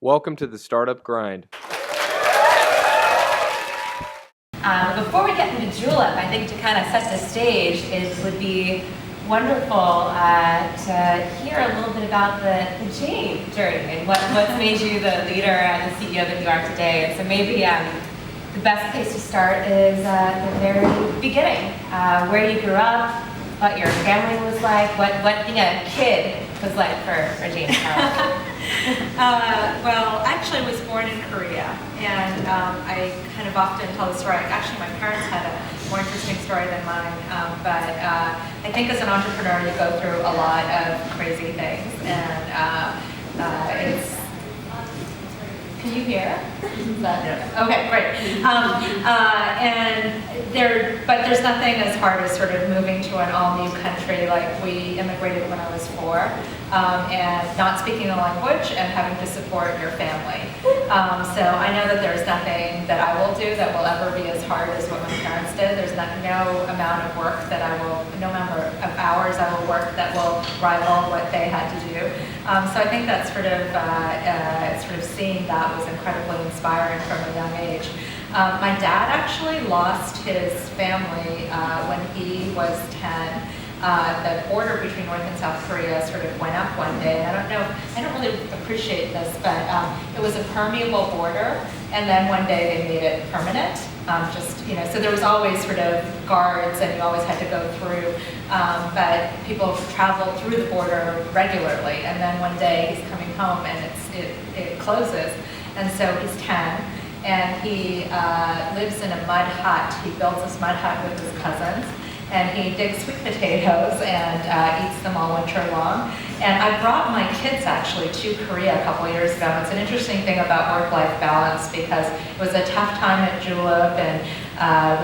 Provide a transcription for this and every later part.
Welcome to the Startup Grind. Before we get into Julep, I think to kind of set the stage, it would be wonderful to hear a little bit about the journey and what's made you the leader and the CEO that you are today. And so maybe the best place to start is the very beginning, where you grew up, what your family was like, what being a kid was like for James Carroll. Well, actually I was born in Korea, and I kind of often tell the story. Actually, my parents had a more interesting story than mine, but I think as an entrepreneur you go through a lot of crazy things, and it's... Can you hear? Yeah. Okay, great. But there's nothing as hard as sort of moving to an all-new country. Like, we immigrated when I was 4, and not speaking the language and having to support your family. So I know that there's nothing that I will do that will ever be as hard as what my parents did. There's no amount of work that no number of hours I will work that will rival what they had to do. So I think that sort of seeing that was incredibly inspiring from a young age. My dad actually lost his family when he was 10. The border between North and South Korea sort of went up one day. And I don't really appreciate this, but it was a permeable border, and then one day they made it permanent. So there was always sort of guards, and you always had to go through, but people traveled through the border regularly, and then one day he's coming home and it closes, and so he's 10, and he lives in a mud hut. He builds this mud hut with his cousins, and he digs sweet potatoes and eats them all winter long. And I brought my kids actually to Korea a couple years ago. It's an interesting thing about work-life balance, because it was a tough time at Julep, and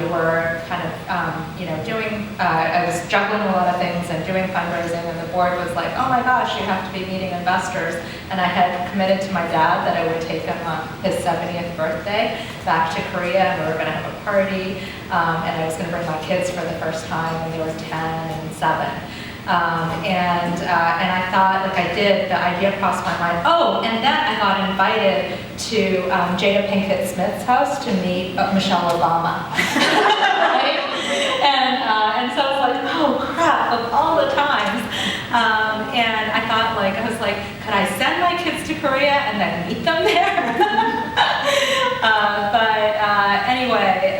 we were kind of, I was juggling a lot of things and doing fundraising, and the board was like, oh my gosh, you have to be meeting investors. And I had committed to my dad that I would take him on his 70th birthday back to Korea, and we were going to have a party, and I was going to bring my kids for the first time when they were 10 and 7. And I thought, like I did, the idea crossed my mind. Oh, and then I got invited to Jada Pinkett Smith's house to meet Michelle Obama. Right? And so I was like, oh crap, of all the times. And I thought, could I send my kids to Korea and then meet them there? Anyway,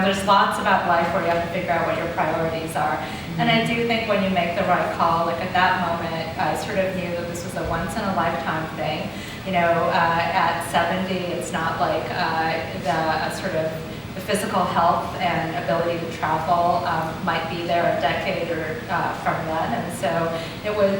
there's lots about life where you have to figure out what your priorities are. And I do think when you make the right call, like at that moment, I sort of knew that this was a once-in-a-lifetime thing. At 70, it's not like the physical health and ability to travel might be there a decade or from then. And so it was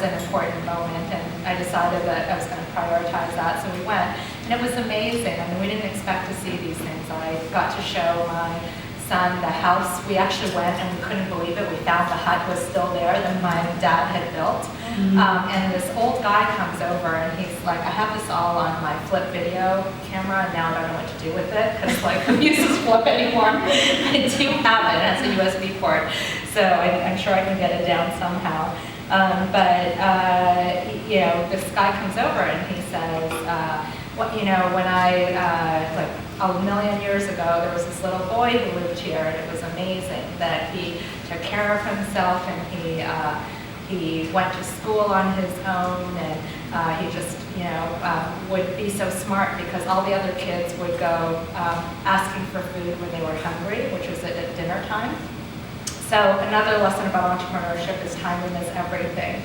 an important moment, and I decided that I was going to prioritize that, so we went. And it was amazing. I mean, we didn't expect to see these things. I got to show my son the house. We actually went and we couldn't believe it. We found the hut was still there that my dad had built. And this old guy comes over and he's like, I have this all on my flip video camera, and now I don't know what to do with it, because who uses flip anymore? I do have it. It has a USB port, so I'm sure I can get it down somehow. This guy comes over and he says, when a million years ago, there was this little boy who lived here, and it was amazing that he took care of himself, and he went to school on his own, and he just, would be so smart, because all the other kids would go asking for food when they were hungry, which was at dinner time. So another lesson about entrepreneurship is timing is everything.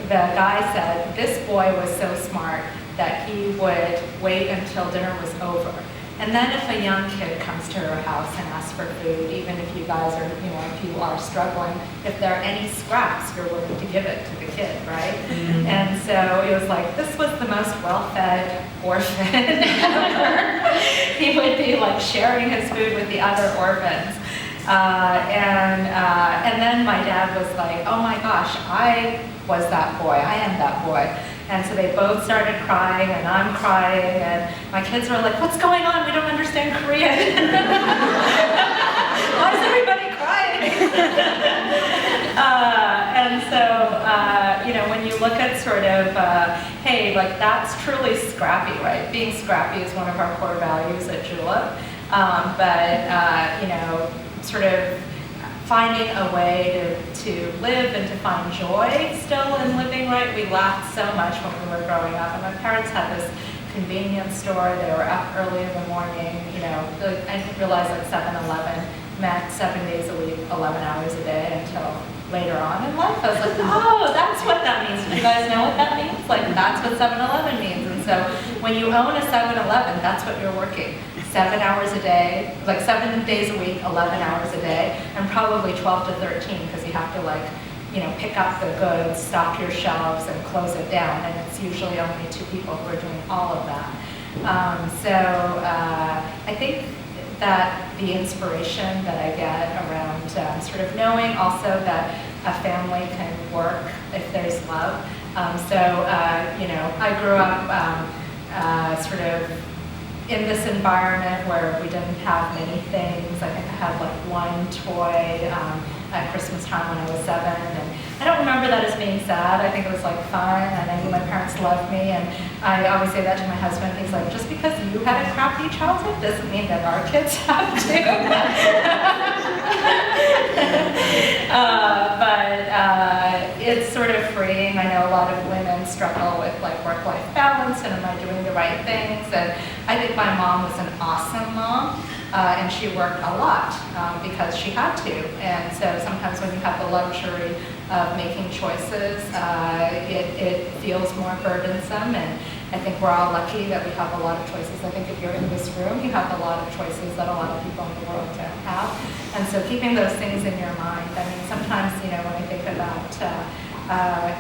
The guy said this boy was so smart that he would wait until dinner was over. And then if a young kid comes to her house and asks for food, even if you guys are, if you are struggling, if there are any scraps, you're willing to give it to the kid, right? Mm-hmm. And so it was like, this was the most well-fed orphan ever. He would be sharing his food with the other orphans. And then my dad was like, oh my gosh, I was that boy, I am that boy. And so they both started crying, and I'm crying, and my kids were like, what's going on? We don't understand Korean. Why is everybody crying? And so, when you look at sort of, hey, like that's truly scrappy, right? Being scrappy is one of our core values at Julep. You know, sort of finding a way to live and to find joy still in living, right? We laughed so much when we were growing up, and my parents had this convenience store. They were up early in the morning, you know, I didn't realize like 7-Eleven meant 7 days a week, 11 hours a day until later on in life. I was like, oh, that's what that means. Do you guys know what that means? Like, that's what 7-Eleven means. And so when you own a 7-Eleven, that's what you're working. 7 hours a day, like 7 days a week, 11 hours a day, and probably 12 to 13 because you have to like, you know, pick up the goods, stock your shelves, and close it down. And it's usually only 2 people who are doing all of that. I think that the inspiration that I get around sort of knowing also that a family can work if there's love. You know, I grew up sort of in this environment where we didn't have many things. I think I had like 1 toy at Christmas time when I was 7, and I don't remember that as being sad. I think it was like fun, and I knew my parents loved me, and I always say that to my husband. He's like, just because you had a crappy childhood doesn't mean that our kids have to. It's sort of freeing. I know a lot of women struggle with like work-life balance and am I doing the right things, and I think my mom was an awesome mom. And she worked a lot because she had to. And so sometimes when you have the luxury of making choices, it feels more burdensome. And I think we're all lucky that we have a lot of choices. I think if you're in this room, you have a lot of choices that a lot of people in the world don't have. And so keeping those things in your mind. I mean, sometimes, you know, when I think about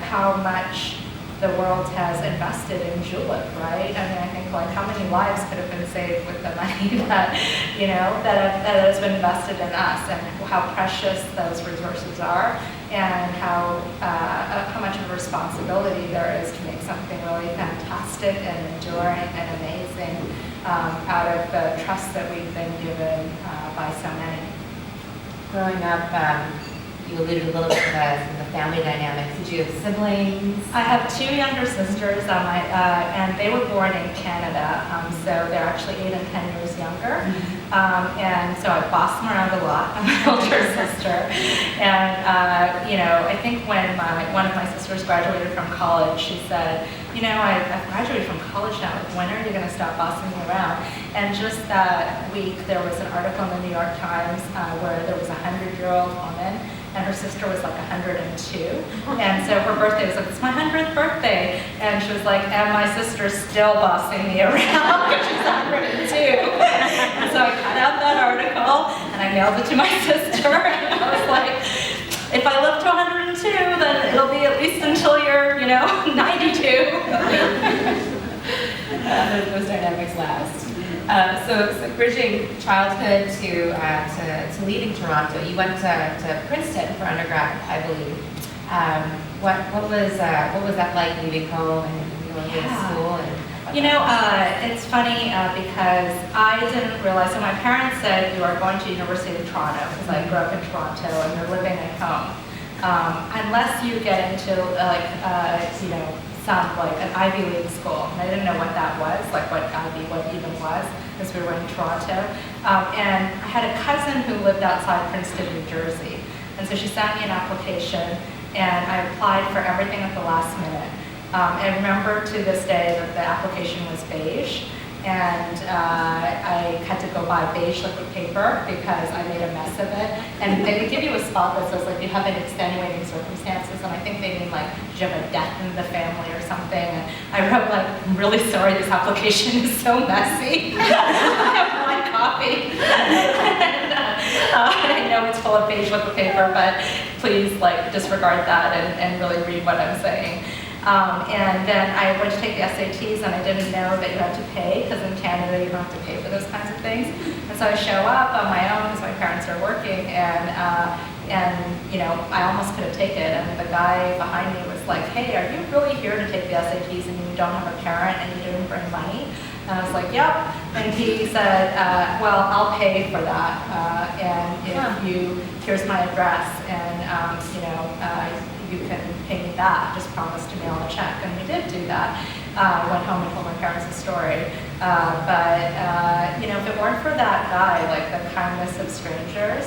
how much the world has invested in Julep, right? I mean, I think like how many lives could have been saved with the money that, you know, that has been invested in us, and how precious those resources are, and how much of a responsibility there is to make something really fantastic and enduring and amazing out of the trust that we've been given by so many. Growing up, you alluded a little bit to the family dynamics. Did you have siblings? I have 2 younger sisters, and they were born in Canada, so they're actually 8 and 10 years younger. And so I bossed them around a lot. I'm my older sister. And, you know, I think when one of my sisters graduated from college, she said, you know, I've graduated from college now. Like, when are you going to stop bossing me around? And just that week, there was an article in the New York Times where there was a 100-year-old woman, and her sister was like 102. And so her birthday was like, it's my 100th birthday. And she was like, and my sister's still bossing me around because she's 102. And so I cut out that article and I mailed it to my sister. And I was like, if I live to 102, then it'll be at least until you're, you know, 92. Those dynamics last. So bridging childhood to leaving Toronto, you went to Princeton for undergrad, I believe. What was that like leaving home and going to school? And you know, it's funny because I didn't realize. So my parents said you are going to University of Toronto because I grew up in Toronto and you're living at home. Unless you get into you know, some like an Ivy League school. And I didn't know what that was, like what even was, because we were in Toronto. And I had a cousin who lived outside Princeton, New Jersey. And so she sent me an application and I applied for everything at the last minute. I remember to this day that the application was beige. And I had to go buy beige liquid paper because I made a mess of it. And they would give you a spot that says like you have an extenuating circumstances, and I think they mean like did you have a death in the family or something. And I wrote like, I'm really sorry, this application is so messy. I have one copy. And, I know it's full of beige liquid paper, but please like disregard that and really read what I'm saying. And then I went to take the SATs, and I didn't know that you had to pay, because in Canada you don't have to pay for those kinds of things. And so I show up on my own because my parents are working, and you know, I almost could have taken it. And the guy behind me was like, hey, are you really here to take the SATs and you don't have a parent and you didn't bring money? And I was like, yep. And he said, well, I'll pay for that. And if here's my address, and you know, you can pay me me back, just promised to mail a check, and we did do that. I went home and told my parents the story. If it weren't for that guy, like the kindness of strangers,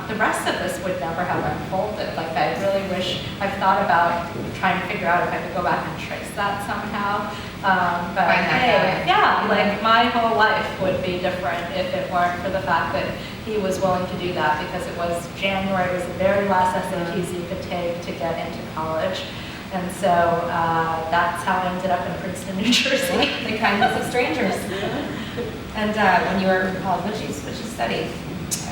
the rest of this would never have unfolded. Like, I really wish, I've thought about trying to figure out if I could go back and trace that somehow. Like my whole life would be different if it weren't for the fact that he was willing to do that, because it was January, it was the very last SATs you could take to get into college. And so that's how I ended up in Princeton, New Jersey. The kindness of strangers. And when you were in college, what did you study?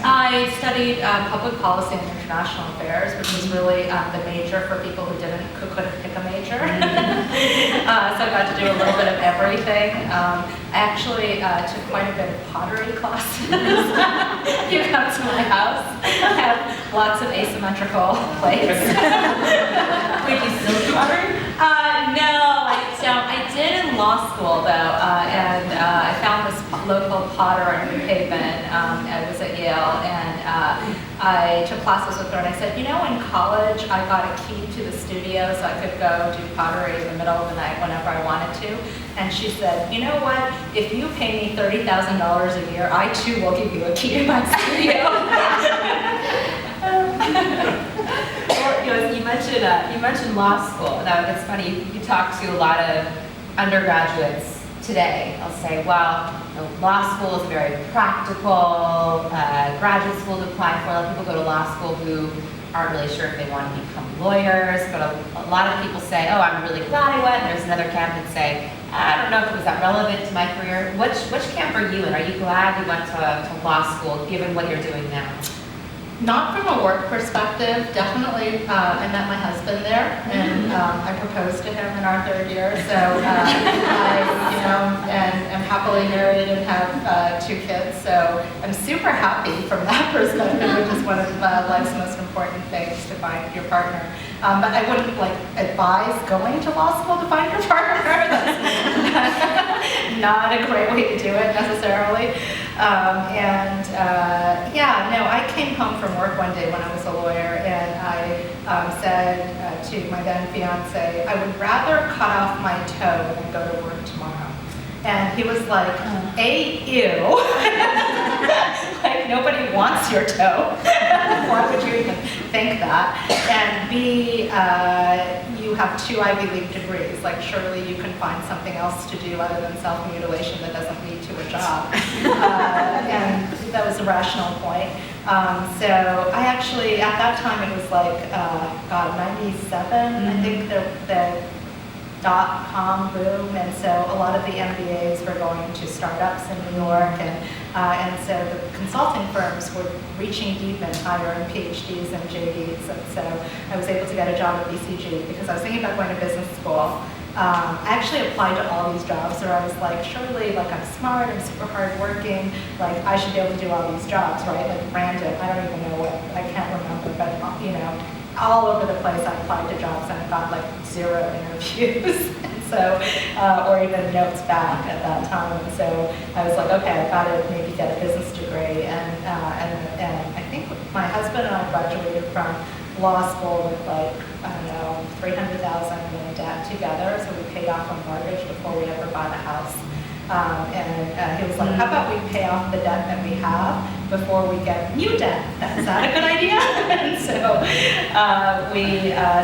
I studied public policy and international affairs, which was really the major for people who couldn't pick a major. So I got to do a little bit of everything. I actually took quite a bit of pottery classes. You come to my house, I have lots of asymmetrical plates. Wait, you still do pottery? No, I don't. I did in law school though, and I found this local potter in New Haven. I was at Yale, and I took classes with her, and I said, in college I got a key to the studio so I could go do pottery in the middle of the night whenever I wanted to. And she said, you know what, if you pay me $30,000 a year, I too will give you a key to my studio. You mentioned law school. That's funny. You talk to a lot of undergraduates today. I'll say, well, law school is very practical. Graduate school to apply for. A lot of people go to law school who aren't really sure if they want to become lawyers. But a lot of people say, oh, I'm really glad I went. And there's another camp that say, I don't know if it was that relevant to my career. Which camp are you in? Are you glad you went to law school, given what you're doing now? Not from a work perspective, definitely. I met my husband there, and I proposed to him in our third year. So I'm happily married and have 2 kids. So I'm super happy from that perspective, which is one of life's most important things, to find your partner. But I wouldn't advise going to law school to find your partner. That's not a great way to do it necessarily. I came home from work one day when I was a lawyer, and I said to my then fiance, I would rather cut off my toe than go to work tomorrow. And he was like, A, ew. Like, nobody wants your toe. Why would you even think that? And B, you have 2 Ivy League degrees. Like, surely you can find something else to do other than self-mutilation that doesn't lead to a job. And that was a rational point. So I actually, at that time, it was like, 97, I think the .com boom, and so a lot of the MBAs were going to startups in New York, and so the consulting firms were reaching deep and hiring PhDs and JDs, and so I was able to get a job at BCG because I was thinking about going to business school. I actually applied to all these jobs where I was like, surely, I'm smart, I'm super hardworking, I should be able to do all these jobs, right? Random, I don't even know what, I can't remember, but all over the place I applied to jobs and I got 0 interviews, and so, or even notes back at that time. And so I was like, okay, I've got to maybe get a business degree, and I think my husband and I graduated from law school with $300,000 in debt together, so we paid off a mortgage before we ever bought a house. He was like, how about we pay off the debt that we have before we get new debt? Is that a good idea? And so so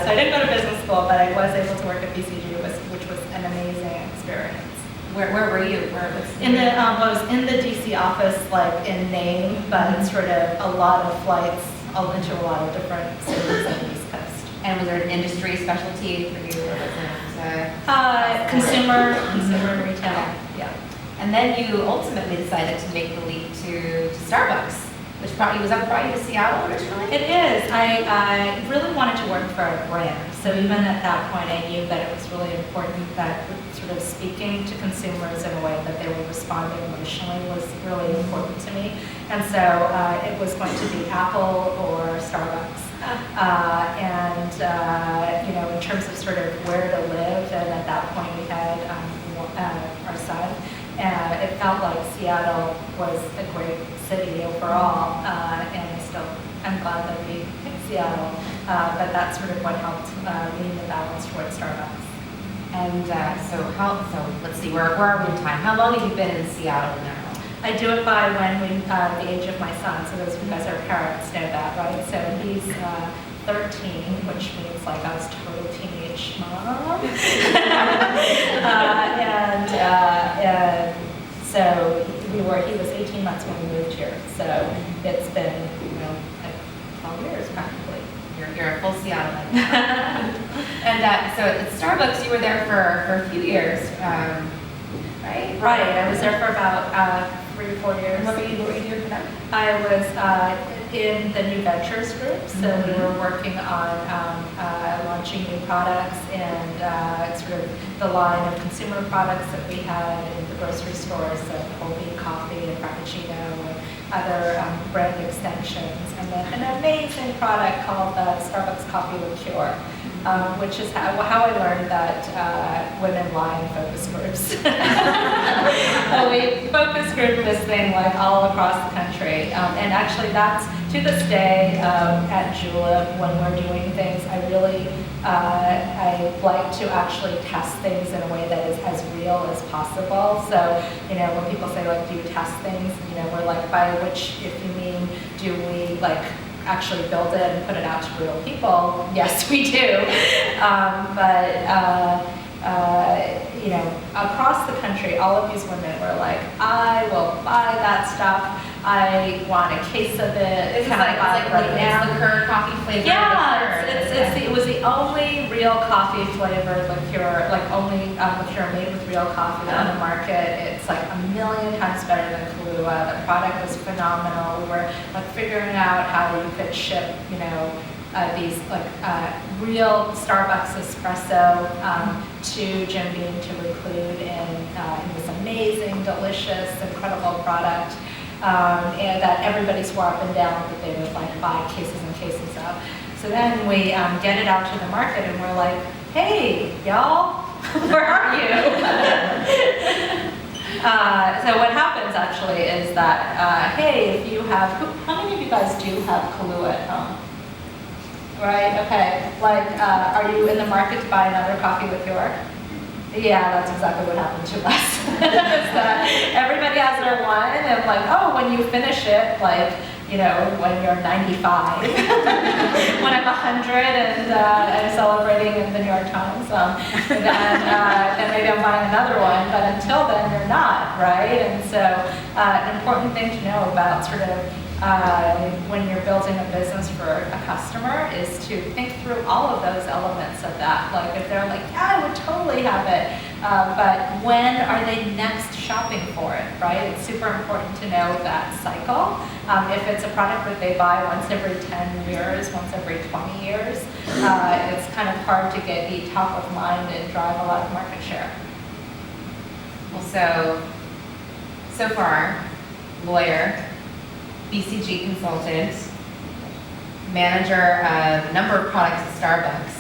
I didn't go to business school, but I was able to work at BCG, which was an amazing experience. Where were you? I was in the DC office, in name, but sort of a lot of flights into a lot of different cities on the East Coast. And was there an industry specialty for you? Or was it, consumer retail. Yeah. And then you ultimately decided to make the leap to Starbucks, which was that brought you to Seattle originally? It is. I really wanted to work for a brand. So even at that point, I knew that it was really important that sort of speaking to consumers in a way that they were responding emotionally was really important to me. And so it was going to be Apple or Starbucks. In terms of sort of where to live, and at that point we had our son, and it felt like Seattle was a great city overall, and I'm glad that we picked Seattle. but that's sort of what helped lean the balance towards Starbucks. And so let's see, where are we in time? How long have you been in Seattle now? I do it by the age of my son, so those of you guys are parents know that, right? So he's 13, which means like I was total teenage mom. And so he was 18 months when we moved here. So it's been, like 12 years practically. You're a full Seattleite. And so at Starbucks, you were there for a few years, right? Right, I was there for about 3 or 4 years. What were you doing for them? I was in the new ventures group, so we were working on launching new products and sort of the line of consumer products that we had in the grocery stores, so whole bean coffee and frappuccino and other brand extensions, and then an amazing product called Starbucks Coffee Liqueur. Which is how I learned that women lie in focus groups. So we focus group this thing like all across the country. And actually that's, to this day, at Julep, when we're doing things, I really, I like to actually test things in a way that is as real as possible. So, when people say like, do you test things? We're like, by which, if you mean, do we like, actually build it and put it out to real people? Yes, we do. Across the country, all of these women were like, I will buy that stuff. I want a case of it. It's like liqueur, coffee flavor. Yeah, it was the only real coffee flavored liqueur, like only liqueur made with real coffee on the market. It's like a million times better than Kahlua. The product was phenomenal. We were like figuring out how you could ship, these like real Starbucks espresso to Jim Beam to include in this amazing, delicious, incredible product. And that everybody swore up and down that they would like buy cases and cases of. So then we get it out to the market and we're like, hey, y'all, where are you? So what happens actually is that, hey, if you have, how many of you guys do have Kahlua at home? Right, okay. Like, are you in the market to buy another coffee liqueur? Yeah, that's exactly what happened to us. Everybody has their one, and like, oh, when you finish it, like, when you're 95, when I'm 100 and I'm celebrating in the New York Times, then maybe I'm buying another one, but until then, you're not, right? And so an important thing to know about sort of when you're building a business for a customer is to think through all of those elements of that. Like if they're like, yeah, I would totally have it, but when are they next shopping for it, right? It's super important to know that cycle. If it's a product that they buy once every 10 years, once every 20 years, it's kind of hard to be top of mind and drive a lot of market share. Well, so far, lawyer, BCG consultant, manager of a number of products at Starbucks,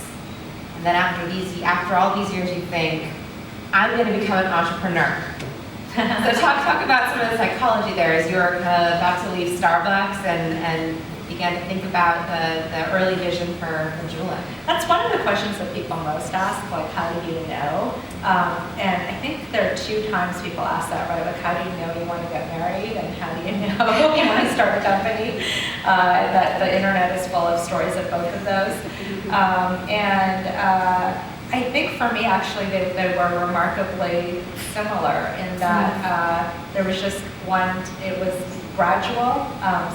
and then after all these years, you think, I'm going to become an entrepreneur. So talk about some of the psychology there as you were about to leave Starbucks and began to think about the early vision for Julep. That's one of the questions that people most ask, like, how do you know? And I think there are 2 times people ask that, right? Like, how do you know you want to get married? And how do you know you want to start a company? That the internet is full of stories of both of those. I think for me, actually, they were remarkably similar in that there was just one, it was gradual.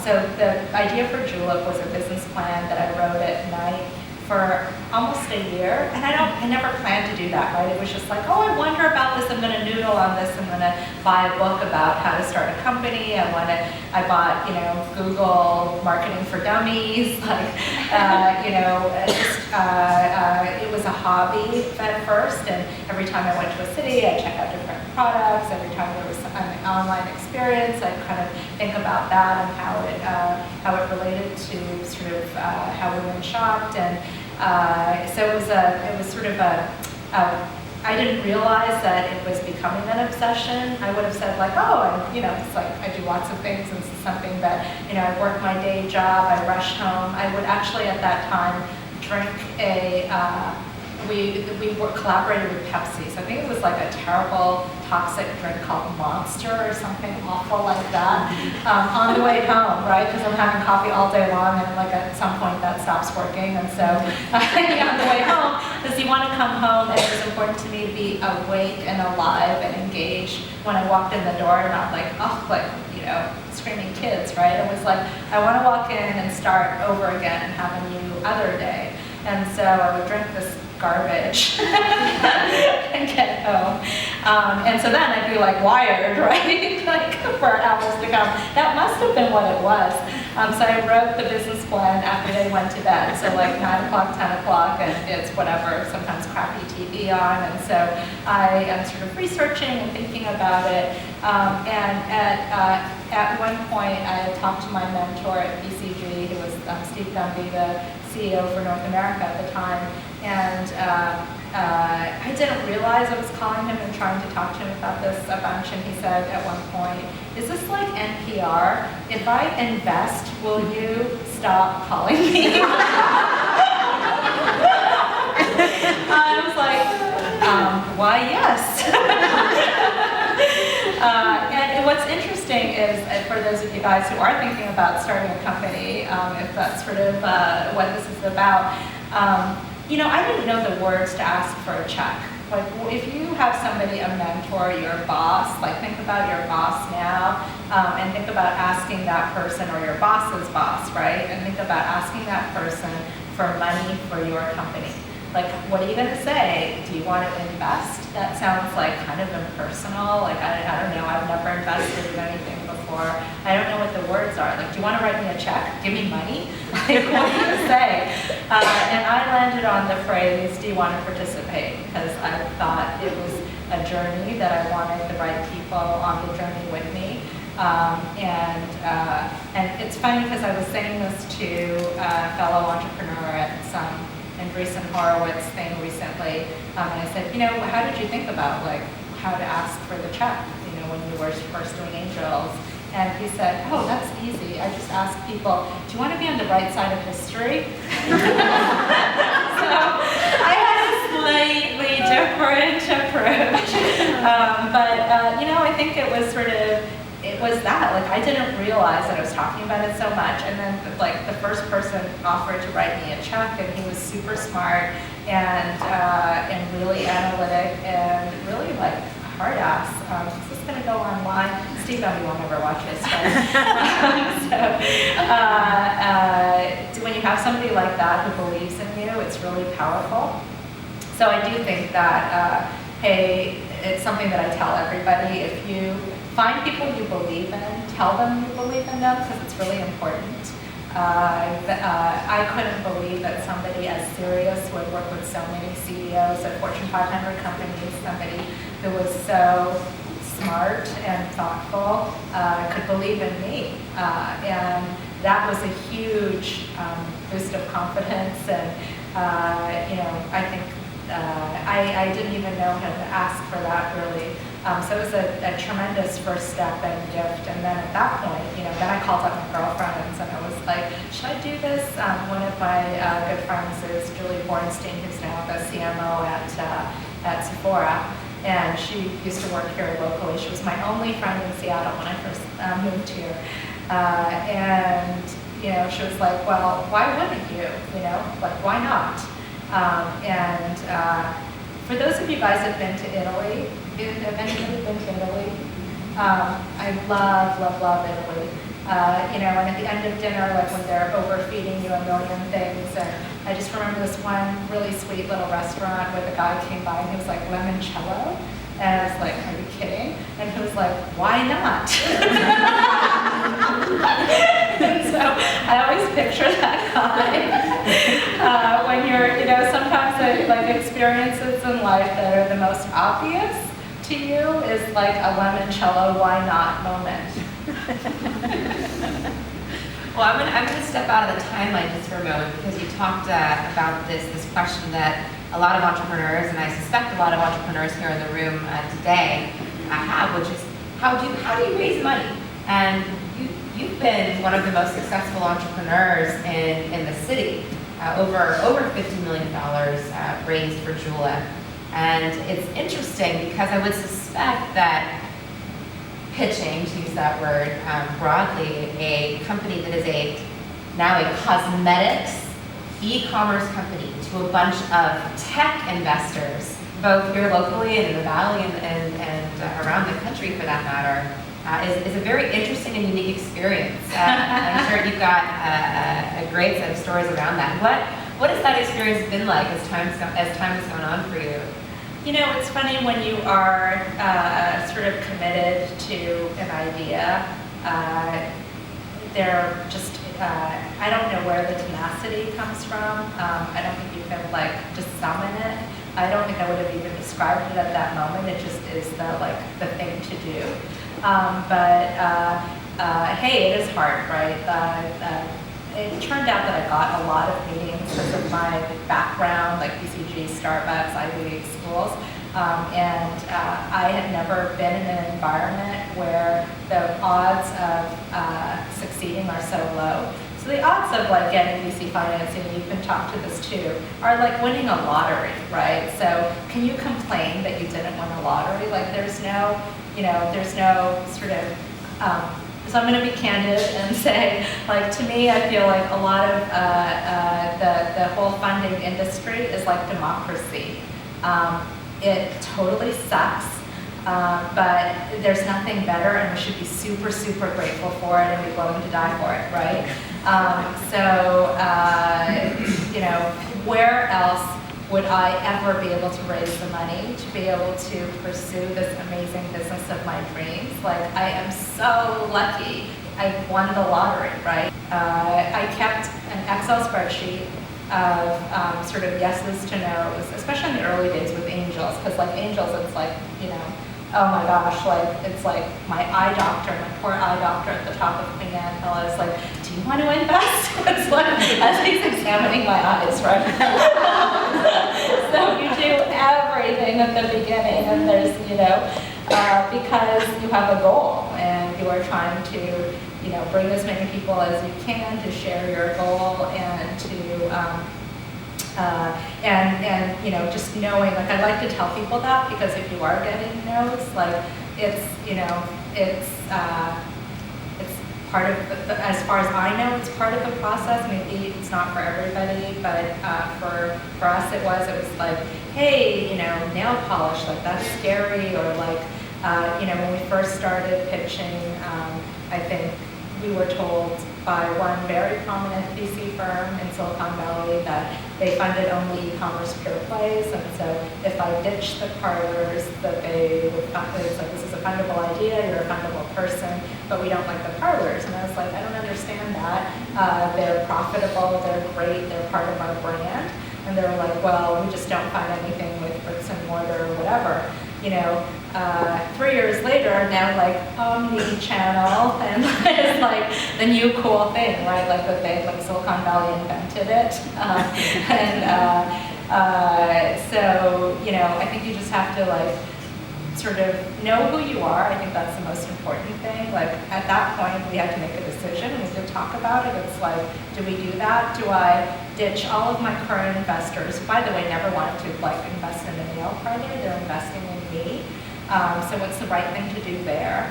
So the idea for Julep was a business plan that I wrote at night for almost a year, and I never planned to do that, right? It was just like, oh, I wonder about this, I'm gonna noodle on this, I'm gonna buy a book about how to start a company, I bought, Google Marketing for Dummies, like, it was a hobby at first, and every time I went to a city, I'd check out different products, every time there was an online experience, I'd kind of think about that and how it related to sort of how women shopped, and so it was sort of I didn't realize that it was becoming an obsession. I would have said like, oh, it's like I do lots of things, and this is something that, I work my day job, I rush home. I would actually at that time drink we were collaborated with Pepsi. So I think it was like a terrible toxic drink called Monster or something awful like that on the way home, right? Because I'm having coffee all day long and like at some point that stops working. And so on the way home, does he want to come home? And it was important to me to be awake and alive and engaged when I walked in the door, not like, screaming kids, right? It was like, I want to walk in and start over again and have a new other day. And so I would drink this garbage and get home. And so then I'd be like wired, right? Like for hours to come. That must have been what it was. So I wrote the business plan after they went to bed. So like 9 o'clock, 10 o'clock, and it's whatever, sometimes crappy TV on. And so I am sort of researching and thinking about it. And at one point, I talked to my mentor at BCG, who was Steve Gumby, the CEO for North America at the time. And I didn't realize I was calling him and trying to talk to him about this a bunch. And he said at one point, is this like NPR? If I invest, will you stop calling me? I was like, why, yes. And what's interesting is, for those of you guys who are thinking about starting a company, if that's sort of what this is about, I didn't know the words to ask for a check. Like, if you have somebody, a mentor, your boss, like think about your boss now, and think about asking that person or your boss's boss, right? And think about asking that person for money for your company. Like, what are you going to say? Do you want to invest? That sounds like kind of impersonal. Like, I don't know. I've never invested in anything before. I don't know what the words are. Like, do you want to write me a check? Give me money? Like, what are you going to say? And I landed on the phrase, do you want to participate? Because I thought it was a journey that I wanted the right people on the journey with me. And it's funny because I was saying this to a fellow entrepreneur at some Andreessen Horowitz thing recently, and I said, how did you think about like how to ask for the check, when you were first doing angels? And he said, oh, that's easy. I just ask people, do you want to be on the right side of history? So I had a slightly different approach, but I think it was that, like, I didn't realize that I was talking about it so much, and then like the first person offered to write me a check, and he was super smart and really analytic and really like hard ass. Is this going to go online? Steve Gumby won't ever watch this, but when you have somebody like that who believes in you, it's really powerful. So I do think that hey, it's something that I tell everybody. If you find people you believe in, tell them you believe in them, because it's really important. I couldn't believe that somebody as serious would work with so many CEOs of Fortune 500 companies, somebody who was so smart and thoughtful, could believe in me. And that was a huge boost of confidence. And, I think I didn't even know how to ask for that, really. So it was a tremendous first step and gift. And then at that point, then I called up my girlfriends and I was like, should I do this? One of my good friends is Julie Bornstein, who's now the CMO at Sephora. And she used to work here locally. She was my only friend in Seattle when I first moved here. And she was like, well, why wouldn't you? Like, why not? For those of you guys who've been to Italy, eventually been to Italy, I love Italy. And at the end of dinner, like when they're overfeeding you a million things, and I just remember this one really sweet little restaurant where the guy came by and he was like, limoncello? And I was like, are you kidding? And he was like, why not? And so I always picture that guy when you're, sometimes like experiences in life that are the most obvious to you is like a limoncello, why not moment. Well, I'm gonna step out of the timeline just for a moment, because you talked about this question that a lot of entrepreneurs, and I suspect a lot of entrepreneurs here in the room today have, which is how do you raise money? And you've been one of the most successful entrepreneurs in the city. over $50 million raised for Julep. And it's interesting because I would suspect that pitching, to use that word broadly, a company that is now a cosmetics e-commerce company to a bunch of tech investors, both here locally and in the Valley and around the country for that matter, is a very interesting and unique experience. I'm sure you've got a great set of stories around that. What has that experience been like as time has gone on for you? You know, it's funny when you are sort of committed to an idea, they're just, I don't know where the tenacity comes from. I don't think you can like just summon it. I don't think I would have even described it at that moment. It just is the thing to do. Hey, it is hard, right? It turned out that I got a lot of meetings because of my background, like BCG, Starbucks, Ivy League schools. I had never been in an environment where the odds of succeeding are so low. So the odds of like getting VC financing, and you can talk to this too, are like winning a lottery, right? So can you complain that you didn't win a lottery? Like there's no sort of, so I'm going to be candid and say, like, to me, I feel like a lot of the whole funding industry is like democracy. It totally sucks, but there's nothing better, and we should be super, super grateful for it and be willing to die for it, right? Where else would I ever be able to raise the money to be able to pursue this amazing business of my dreams? Like, I am so lucky I won the lottery, right? I kept an Excel spreadsheet of sort of yeses to nos, especially in the early days with angels, because like angels, it's like, oh my gosh, like it's like my eye doctor, my poor eye doctor at the top of Queen Anne Hill is like, do you want to invest? It's like, as he's examining my eyes, right? So you do everything at the beginning, and there's, because you have a goal, and you are trying to, bring as many people as you can to share your goal, and to, just knowing, like I like to tell people that, because if you are getting no's, like it's part of, as far as I know, it's part of the process. Maybe it's not for everybody, but for us it was like, hey, nail polish, like that's scary, or like, when we first started pitching, I think we were told by one very prominent VC firm in Silicon Valley that they funded only e-commerce pure plays, and so if I ditched the parlors, that they would fund, it's like, this is a fundable idea, you're a fundable person, but we don't like the parlors. And I was like, I don't understand that. They're profitable, they're great, they're part of our brand. And they were like, well, we just don't find anything with bricks and mortar or whatever. 3 years later, now like omni-channel, and it's like the new cool thing, right? Like that they, like Silicon Valley invented it. So, I think you just have to like sort of know who you are. I think that's the most important thing. Like at that point, we had to make a decision, and we did talk about it. It's like, do we do that? Do I ditch all of my current investors, who, by the way, never wanted to like invest in a nail parlor? They're investing in me. So what's the right thing to do there?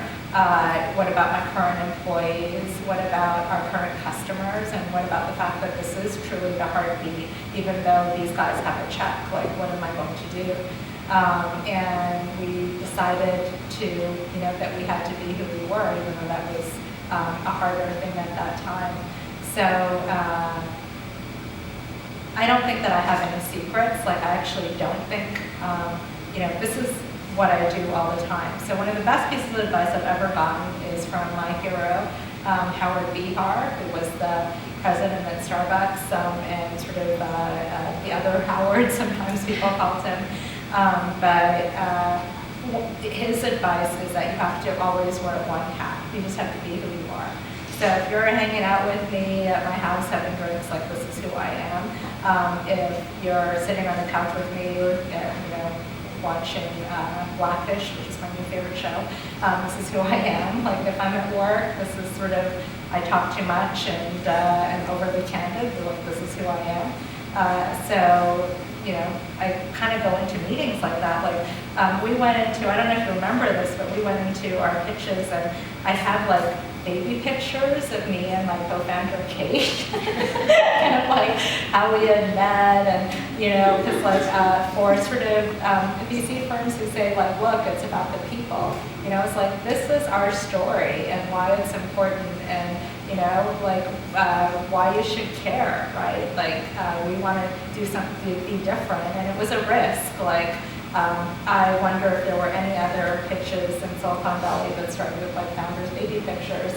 What about my current employees? What about our current customers? And what about the fact that this is truly the heartbeat, even though these guys have a check? Like, what am I going to do? And we decided to, that we had to be who we were, even though that was a harder thing at that time. So I don't think that I have any secrets. Like, I actually don't think, this is what I do all the time. So one of the best pieces of advice I've ever gotten is from my hero, Howard Behar, who was the president at Starbucks, and sort of the other Howard, sometimes people called him. His advice is that you have to always wear one hat. You just have to be who you are. So if you're hanging out with me at my house having drinks, like, this is who I am. If you're sitting on the couch with me, watching Blackfish, which is my new favorite show, this is who I am. Like, if I'm at work, this is sort of I talk too much and overly candid. Like, this is who I am. So, you know, I kind of go into meetings like that. Like, we went into, I don't know if you remember this, but we went into our pitches and I had like baby pictures of me and my co-founder Kate, kind of like how we had met, and you know, because like for sort of VC firms who say like, look, it's about the people. You know, it's like, this is our story and why it's important, and you know, like why you should care, right? Like we want to do something to be different, and it was a risk. Like I wonder if there were any other pitches in Silicon Valley that started with like founders' baby pictures.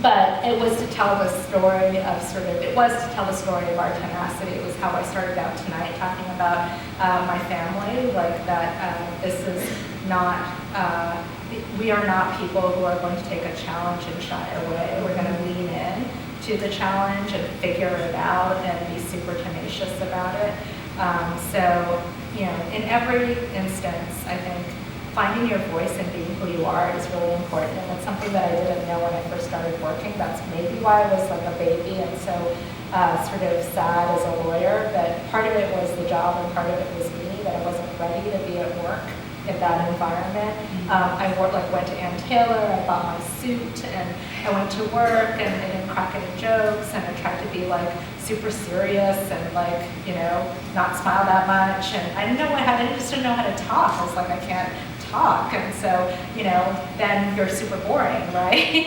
But it was to tell the story of sort of, it was to tell the story of our tenacity. It was how I started out tonight talking about my family, like that this is not, we are not people who are going to take a challenge and shy away. We're going to lean in to the challenge and figure it out and be super tenacious about it. So, you know, in every instance, I think finding your voice and being who you are is really important, and it's something that I didn't know when I first started working. That's maybe why I was like a baby and so sort of sad as a lawyer, but part of it was the job and part of it was me, that I wasn't ready to be at work in that environment. I went to Ann Taylor, I bought my suit, and I went to work, and I didn't crack any jokes, and I tried to be like super serious and like, you know, not smile that much, and I just didn't know how to talk. I was like, I can't talk, and so, you know, then you're super boring, right?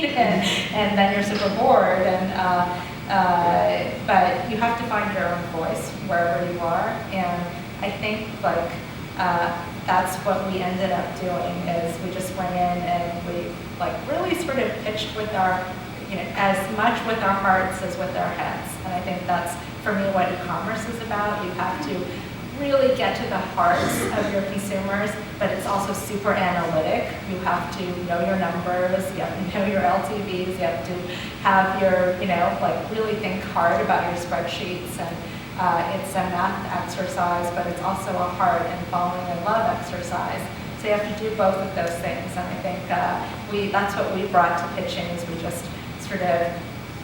and then you're super bored, and but you have to find your own voice wherever you are, and I think like that's what we ended up doing, is we just went in and we like really sort of pitched with our, you know, as much with our hearts as with our heads. And I think that's, for me, what e-commerce is about. You have to really get to the hearts of your consumers, but it's also super analytic. You have to know your numbers, you have to know your LTVs, you have to have your, you know, like really think hard about your spreadsheets, and it's a math exercise, but it's also a heart and falling in love exercise. So you have to do both of those things, and I think that's what we brought to pitching, is we just sort of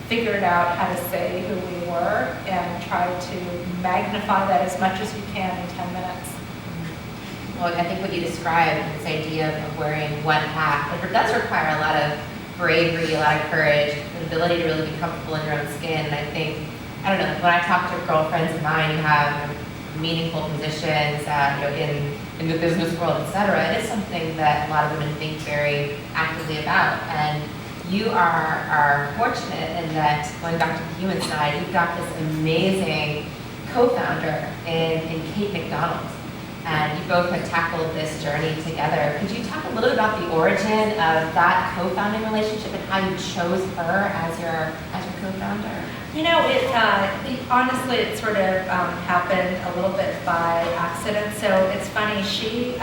figured out how to say who we were and tried to magnify that as much as you can in 10 minutes. Well, I think what you described, this idea of wearing one hat, it does require a lot of bravery, a lot of courage, the ability to really be comfortable in your own skin. And I think, I don't know, when I talk to girlfriends of mine who have meaningful positions, you know, in the business world, et cetera, it is something that a lot of women think very actively about. And you are fortunate in that, going back to the human side, you've got this amazing co-founder in Kate McDonald. And you both have tackled this journey together. Could you talk a little about the origin of that co-founding relationship and how you chose her as your co-founder? You know, honestly, it sort of happened a little bit by accident. So it's funny, she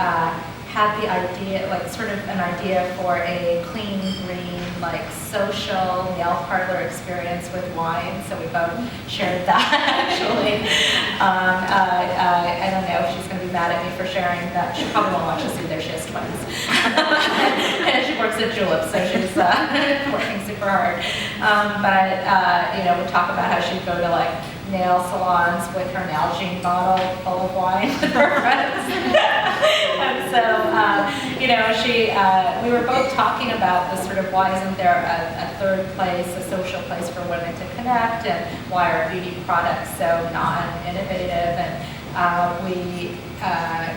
had the idea, like sort of an idea for a clean, green, like social nail parlor experience with wine. So we both shared that, actually. I don't know if she's going to be mad at me for sharing that. She probably won't watch us either. She has twins. And she works at Julep, so she's working super hard. But you know, we talk about how she'd go to like nail salons with her Nalgene bottle full of wine with her friends. And so, you know, we were both talking about this sort of, why isn't there a third place, a social place for women to connect, and why are beauty products so non-innovative? And we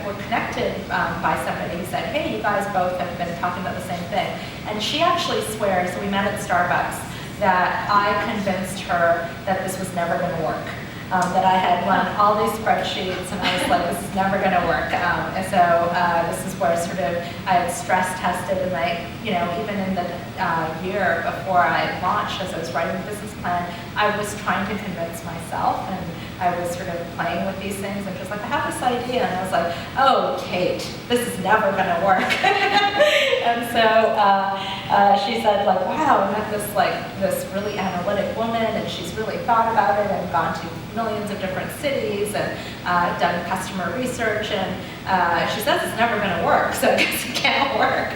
were connected by somebody who said, hey, you guys both have been talking about the same thing. And she actually swears, we met at Starbucks, that I convinced her that this was never going to work. That I had run all these spreadsheets, and I was like, this is never going to work. And so this is where sort of I had stress tested, and I, you know, even in the year before I launched, as I was writing the business plan, I was trying to convince myself, and I was sort of playing with these things, and just like, I have this idea, and I was like, oh, Kate, this is never going to work. And so she said, like, wow, I met this really analytic woman, and she's really thought about it and gone to millions of different cities and done customer research, and she says it's never going to work, so I guess it can't work.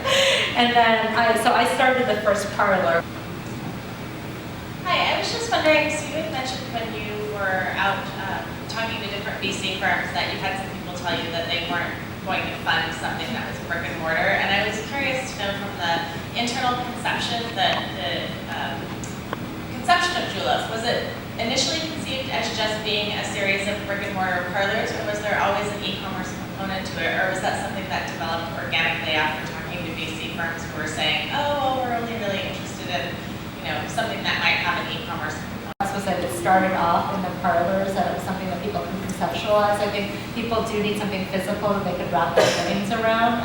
And then so I started the first parlor. was just wondering, so you had mentioned when you were out talking to different VC firms that you had some people tell you that they weren't going to fund something that was brick and mortar. And I was curious to know from the internal conception that the conception of Julep, was it initially conceived as just being a series of brick and mortar parlors, or was there always an e-commerce component to it, or was that something that developed organically after talking to VC firms who were saying, oh, well, we're only really interested in, something that might have an e-commerce component? Was that it started off in the parlors, that it was something that people can conceptualize. I think people do need something physical that they could wrap their brains around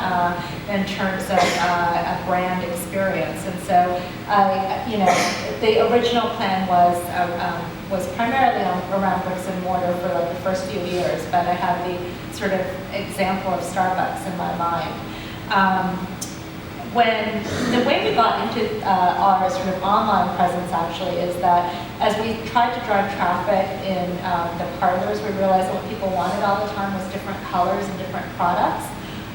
in terms of a brand experience. And so, the original plan was primarily around bricks and mortar for like the first few years, but I have the sort of example of Starbucks in my mind. When the way we got into our sort of online presence actually is that as we tried to drive traffic in the parlors, we realized that what people wanted all the time was different colors and different products,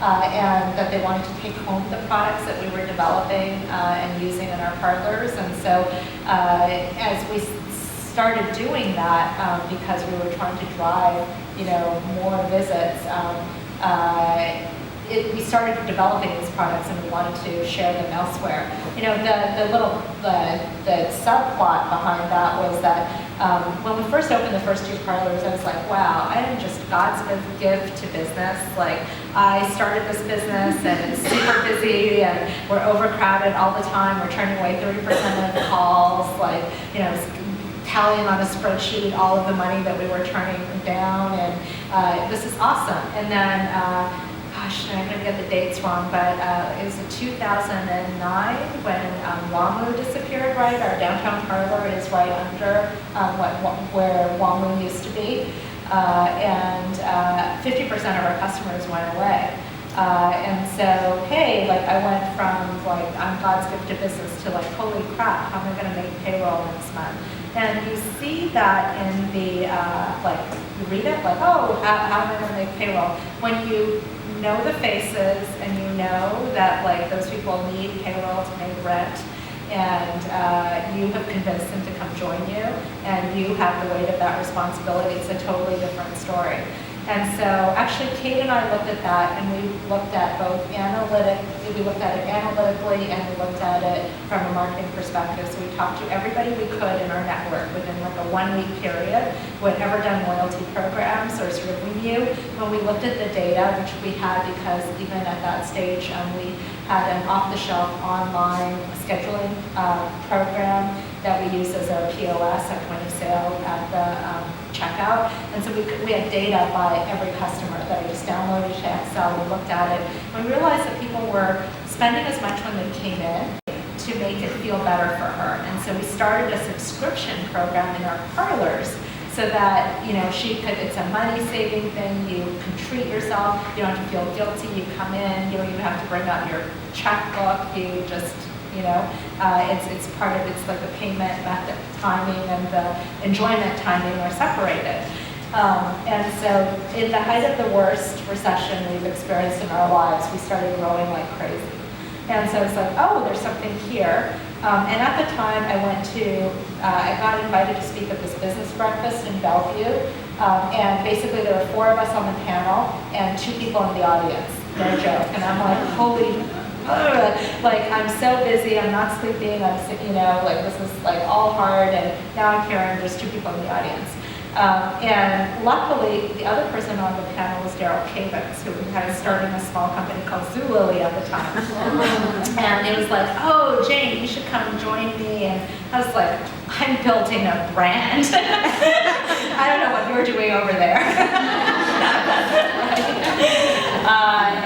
and that they wanted to take home the products that we were developing and using in our parlors. And so as we started doing that, because we were trying to drive, more visits, we started developing these products and we wanted to share them elsewhere. The subplot behind that was that when we first opened the first 2 parlors, I was like, wow, I am just God's gift to business. Like, I started this business and it's super busy and we're overcrowded all the time. We're turning away 30% of the calls, tallying on a spreadsheet all of the money that we were turning down, and this is awesome. And then, I'm going to get the dates wrong, but it was in 2009 when WAMU disappeared, right? Our downtown parlor is right under where WAMU used to be. And 50% of our customers went away. And so, hey, I went from I'm God's gift to business to holy crap, how am I going to make payroll next month? And you see that in the, you read it, oh, how am I going to make payroll? When you know the faces and you know that those people need payroll to make rent, and you have convinced them to come join you, and you have the weight of that responsibility, it's a totally different story. And so actually Kate and I looked at that, and we looked at both we looked at it analytically, and we looked at it from a marketing perspective. So we talked to everybody we could in our network within a 1-week period who had ever done loyalty programs, or sort of we knew when we looked at the data, which we had because even at that stage we had an off-the-shelf online scheduling program that we used as our POS, our point of sale at the checkout. And so we had data by every customer that we just downloaded to Excel, we looked at it, and we realized that people were spending as much when they came in to make it feel better for her. And so we started a subscription program in our parlors so that, she could, it's a money saving thing, you can treat yourself, you don't have to feel guilty, you come in, you don't even have to bring out your checkbook, you just, it's part of, it's like the payment method timing and the enjoyment timing are separated. And so in the height of the worst recession we've experienced in our lives, we started growing like crazy. And so it's oh, there's something here. And at the time I got invited to speak at this business breakfast in Bellevue. And basically there were 4 of us on the panel and 2 people in the audience, no joke. And I'm holy, I'm so busy, I'm not sleeping, this is all hard, and now I'm here and there's 2 people in the audience. And luckily, the other person on the panel was Daryl Cavens, who was starting a small company called Zulily at the time. And it was oh, Jane, you should come join me. And I was I'm building a brand. I don't know what you're doing over there.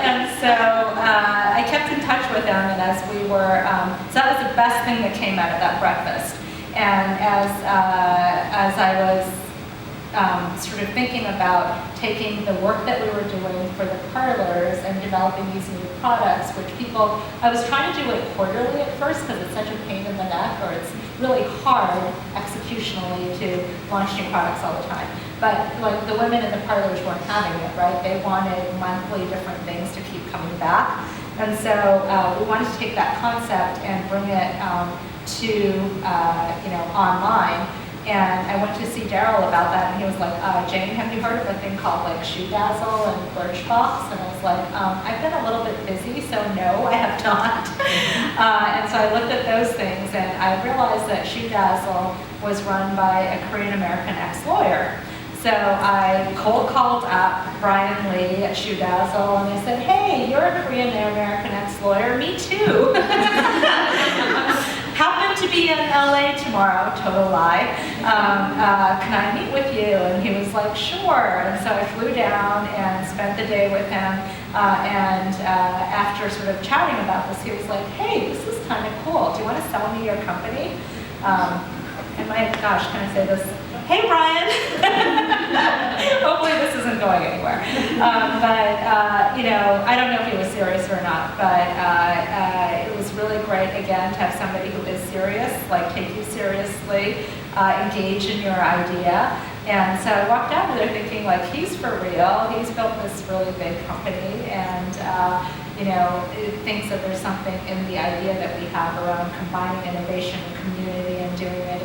And so I kept in touch with them, and as we were, so that was the best thing that came out of that breakfast. And as I was sort of thinking about taking the work that we were doing for the parlors and developing these new products, which I was trying to do it quarterly at first because it's such a pain in the neck, or it's really hard executionally to launch new products all the time. But the women in the parlors weren't having it, right? They wanted monthly different things to keep coming back. And so we wanted to take that concept and bring it to, online. And I went to see Daryl about that, and he was like, Jane, have you heard of a thing called like Shoe Dazzle and Birchbox? And I was like, I've been a little bit busy, so no, I have not. And so I looked at those things, and I realized that Shoe Dazzle was run by a Korean-American ex-lawyer. So I cold called up Brian Lee at Shoe Dazzle, and I said, hey, you're a Korean-American ex-lawyer, me too. Happen to be in LA tomorrow, total lie. Can I meet with you? And he was like, sure. And so I flew down and spent the day with him. And after sort of chatting about this, he was like, hey, this is kind of cool. Do you want to sell me your company? And my gosh, can I say this? Hey, Brian. Hopefully this isn't going anywhere. I don't know if he was serious or not, but it was really great, again, to have somebody who is serious, like take you seriously, engage in your idea. And so I walked out of there thinking, like, he's for real. He's built this really big company, and thinks that there's something in the idea that we have around combining innovation and community and doing it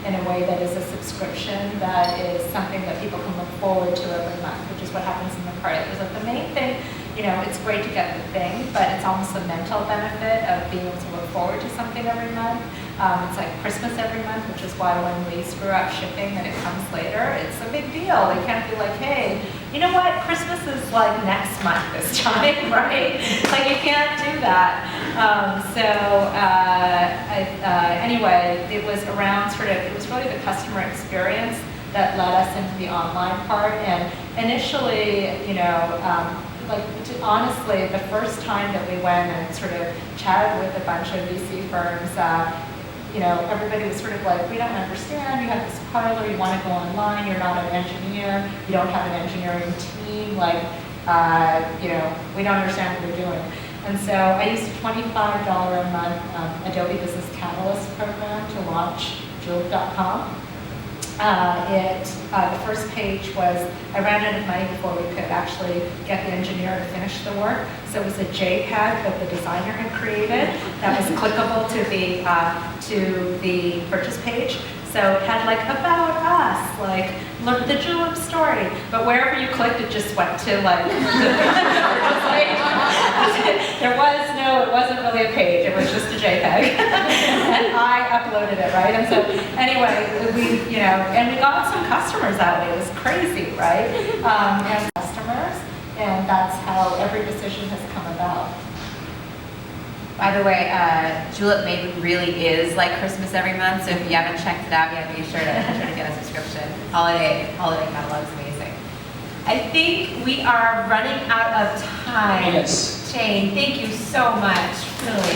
in a way that is a subscription that is something that people can look forward to every month, which is what happens in the credit. Because the main thing, it's great to get the thing, but it's almost a mental benefit of being able to look forward to something every month. It's like Christmas every month, which is why when we screw up shipping and it comes later, it's a big deal. We can't be like, hey, you know what? Christmas is like next month this time, right? Like you can't do that. Anyway, it was around it was really the customer experience that led us into the online part. And initially, honestly, the first time that we went and sort of chatted with a bunch of VC firms, everybody was sort of like, we don't understand, you have this parlor, you want to go online, you're not an engineer, you don't have an engineering team, we don't understand what you're doing. And so I used a $25 a month Adobe Business Catalyst program to launch Julep.com. The first page was, I ran out of money before we could actually get the engineer to finish the work. So it was a JPEG that the designer had created that was clickable to the purchase page. So it had about us, look the Julep story. But wherever you clicked, it just went to the purchase page. It wasn't really a page, it was just a JPEG. And I uploaded it, right? And so anyway, we got some customers that way. It was crazy, right? And customers, and that's how every decision has come about. By the way, Julep Made really is like Christmas every month, so if you haven't checked it out yet, be sure to get a subscription. Holiday catalog is amazing. I think we are running out of time. Yes. Jane, thank you so much. Really.